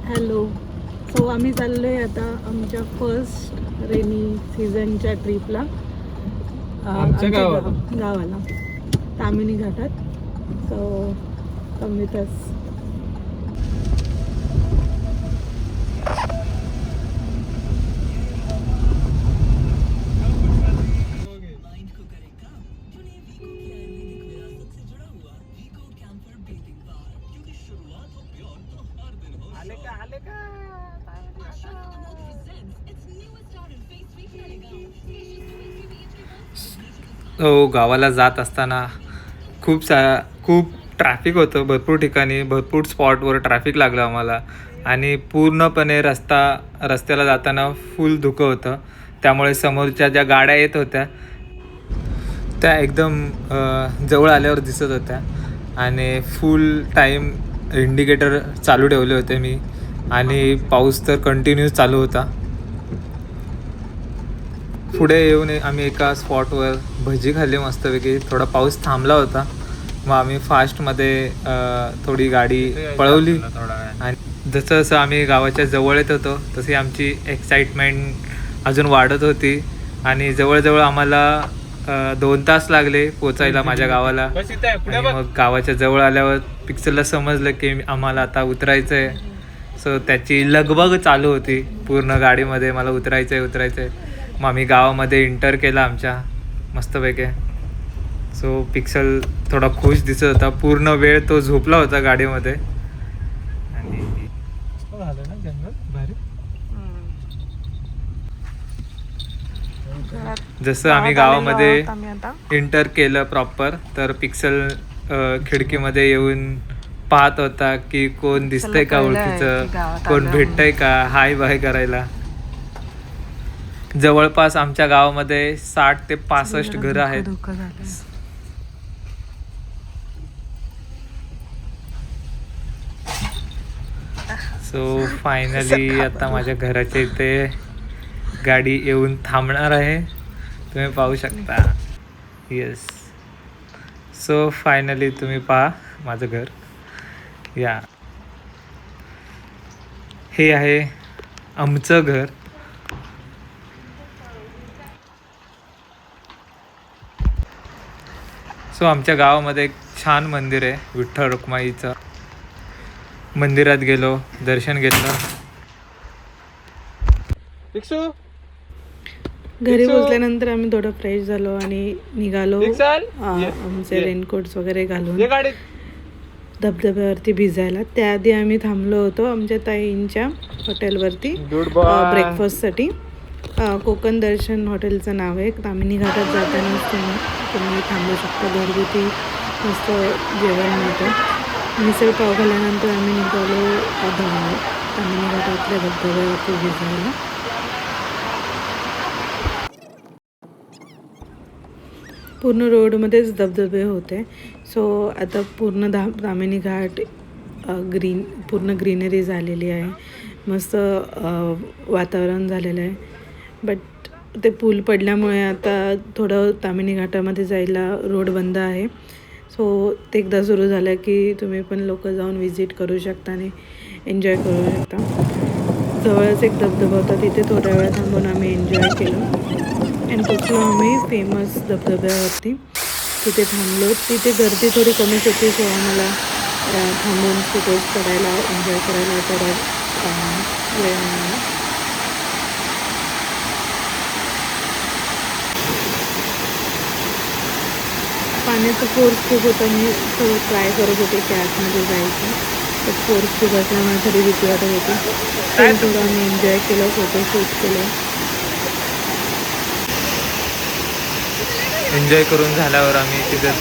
Hello. So आम्ही चाललो आहे आता आमच्या फर्स्ट रेनी सीझनच्या ट्रिपला आमच्या गावाला तामिनी घाटात. So come with us. हो, गावाला जात असताना खूप ट्रॅफिक होतं. भरपूर ठिकाणी भरपूर स्पॉटवर ट्रॅफिक लागलं आम्हाला आणि पूर्णपणे रस्त्याला जाताना फुल धुकं होतं. त्यामुळे समोरच्या ज्या गाड्या येत होत्या त्या एकदम जवळ आल्यावर दिसत होत्या आणि फुल टाईम इंडिकेटर चालू ठेवले होते मी आणि पाऊस तर कंटिन्यूस चालू होता. पुढे येऊन आम्ही एका स्पॉटवर भजी खाल्ली मस्तपैकी. थोडा पाऊस थांबला होता, मग आम्ही फास्टमध्ये थोडी गाडी पळवली आणि जसं जसं आम्ही गावाच्या जवळ येत होतो तशी आमची एक्साइटमेंट अजून वाढत होती आणि जवळजवळ आम्हाला 2 तास लागले पोचायला माझ्या गावाला. आणि मग गावाच्या जवळ आल्यावर पिक्चरला समजलं की आम्हाला आता उतरायचं आहे. सो त्याची लगबग चालू होती पूर्ण गाडीमध्ये, मला उतरायचं आहे. मग आम्ही गावामध्ये एंटर केला आमच्या मस्तपैकी. सो पिक्सल थोडा खुश दिसत होता. पूर्ण वेळ तो झोपला होता गाडीमध्ये. आणि झालं ना जंगल भारी. जसं आम्ही गावामध्ये एंटर केलं प्रॉपर, तर पिक्सल खिडकीमध्ये येऊन पाहत होता की कोण दिसतंय का ओळखीचं, कोण भेटतंय का हाय बाय करायला. जवळपास आमच्या गावामध्ये 60 ते 65 घरं आहेत. सो फायनली आता माझ्या घराच्या इथे गाडी येऊन थांबणार आहे, तुम्ही पाहू शकता. येस. सो फायनली तुम्ही पहा माझं घर. या हे आहे आमचं घर. सो आमच्या गावामध्ये एक छान मंदिर आहे विठ्ठल रुक्माईचं. मंदिरात गेलो, दर्शन घेतलं. घरी पोचल्यानंतर आम्ही थोडं फ्रेश झालो आणि निघालो आमचे रेनकोट्स वगैरे घालून धबधब्यावरती भिजायला. त्याआधी आम्ही थांबलो होतो आमच्या ताईंच्या हॉटेलवरती ब्रेकफास्टसाठी. कोकण दर्शन हॉटेलचं नाव आहे. तामिनी घाटात जाताना तुम्ही थांबू शकता. घरगुती मस्त जेवण मिळतं. मिसळ पाव खाल्ल्यानंतर आम्ही निघालो तामिनी घाटातल्या धबधब्यावरती भिजायला. पूर्ण रोडमध्येच धबधबे होते. सो आता पूर्ण तामिनी घाट पूर्ण ग्रीनरी झालेली आहे. मस्त वातावरण झालेलं आहे. बट ते पूल पडल्यामुळे आता थोडं तामिनी घाटामध्ये जायला रोड बंद आहे. सो ते एकदा सुरू झालं की तुम्ही पण लोक जाऊन विजिट करू शकता आणि एन्जॉय करू शकता. जवळच एक धबधबा होता, तिथे थोड्या वेळ थांबून आम्ही एन्जॉय केलं आणि पोचलो आम्ही फेमस धबधब्यावरती. तिथे थांबलो. तिथे गर्दी थोडी कमीच होती, सो आम्हाला थांबून फोटोज काढायला एन्जॉय करायला थोडा वेळ मिळाला. पाण्याचा फोर्स खूप होता. मी थोडं ट्राय करत होते की आतमध्ये जायचं, तर फोर्स खूप असल्यामुळे थोडी भीती वाटत होती. थोडं आम्ही एन्जॉय केलं, फोटोशूट केलं. एन्जॉय करून झाल्यावर आम्ही तिथंच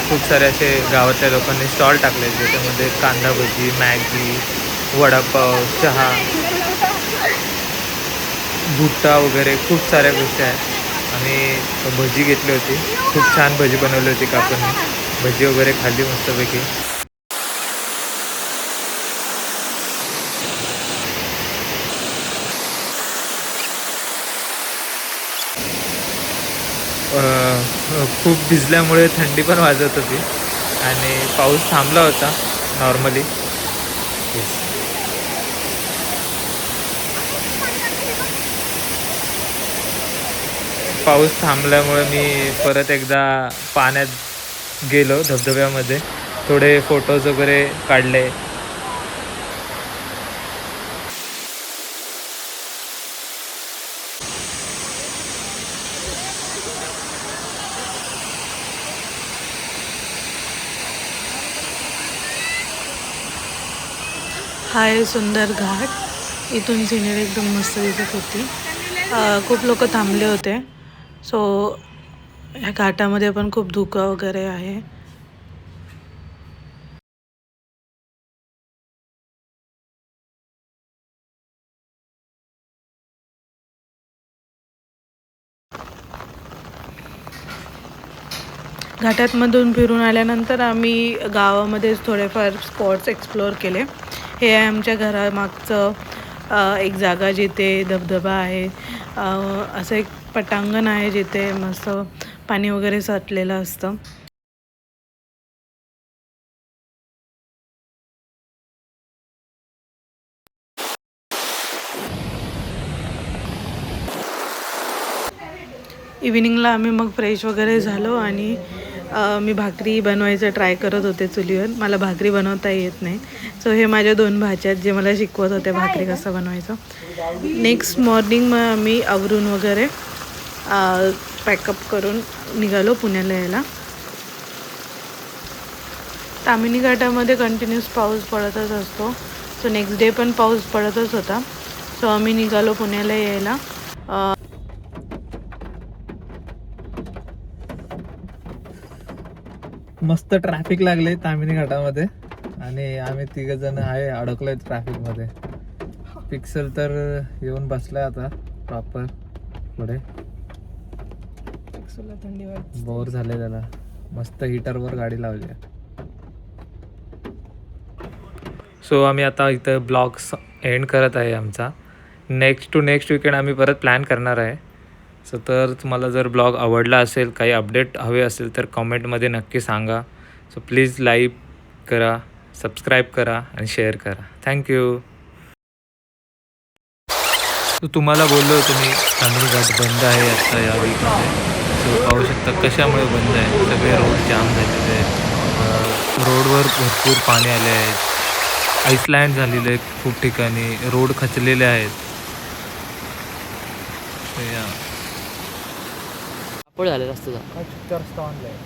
खूप सारे असे गावातल्या लोकांनी स्टॉल टाकले, ज्याच्यामध्ये कांदा भजी, मॅगी, वडापाव, चहा, भुट्टा वगैरे खूप साऱ्या गोष्टी आहेत. आम्ही भजी घेतली होती. खूप छान भजी बनवली होती काकांनी. भजी वगैरे खाल्ली मस्तपैकी. खूप भिजल्यामुळे थंडी पण वाजत होती आणि पाऊस थांबला होता नॉर्मली. पाऊस थांबल्यामुळे मी परत एकदा पाण्यात गेलो धबधब्यामध्ये, थोडे फोटोज वगैरे काढले. हा आहे सुंदर घाट. इथून सिनेरी एकदम मस्त दिसत होती. खूप लोक थांबले होते. सो ह्या घाटामध्ये पण खूप धुकं वगैरे आहे. घाटातमधून फिरून आल्यानंतर आम्ही गावामध्येच थोडेफार स्पॉट्स एक्सप्लोअर केले. हे आहे आमच्या घरामागचं एक जागा जिथे धबधबा आहे. असं एक पटांगण आहे जिथे मस्त पाणी वगैरे साठलेलं असतं. इव्हिनिंगला आम्ही मग फ्रेश वगैरे झालो आणि मी भाकरी बनवायचं ट्राय करत होते चुलीवर. मला भाकरी बनवता येत नाही. सो हे माझ्या 2 भाच्या आहेत जे मला शिकवत होते भाकरी कसं बनवायचं. नेक्स्ट मॉर्निंग मग आम्ही आवरून वगैरे पॅकअप करून निघालो पुण्याला यायला. ताम्हिणी घाटामध्ये कंटिन्यूस पाऊस पडतच असतो. सो नेक्स्ट डे पण पाऊस पडतच होता. सो आम्ही निघालो पुण्याला यायला. मस्त ट्रॅफिक लागले ताम्हिणी घाटामध्ये आणि आम्ही 3 जण आहे अडकलोय ट्रॅफिकमध्ये. पिक्सल तर येऊन बसलाय आता प्रॉपर पुढे. पिक्सलला थंडी वाजते, बोर झाले त्याला. मस्त हीटरवर गाडी लावली. सो आम्ही आता इथं ब्लॉग्स एंड करत आहे आमचा. नेक्स्ट टू नेक्स्ट वीकेंड आम्ही परत प्लॅन करणार आहे. सो तर तुम्हाला जर ब्लॉग आवडला असेल, काही अपडेट हवे असेल तर कॉमेंटमध्ये नक्की सांगा. सो प्लीज लाईक करा, सबस्क्राईब करा आणि शेअर करा. थँक्यू. सो तुम्हाला बोललो होतो मी ताम्हिणी घाट बंद आहे आता या वीकमध्ये. सो पाहू शकता कशामुळे बंद आहे. सगळे रोड जाम झालेले आहेत. रोडवर भरपूर पाणी आले आहेत. आईसलँड झालेले आहेत खूप ठिकाणी. रोड खचलेले आहेत. झालेलं असतं ऑनलाईन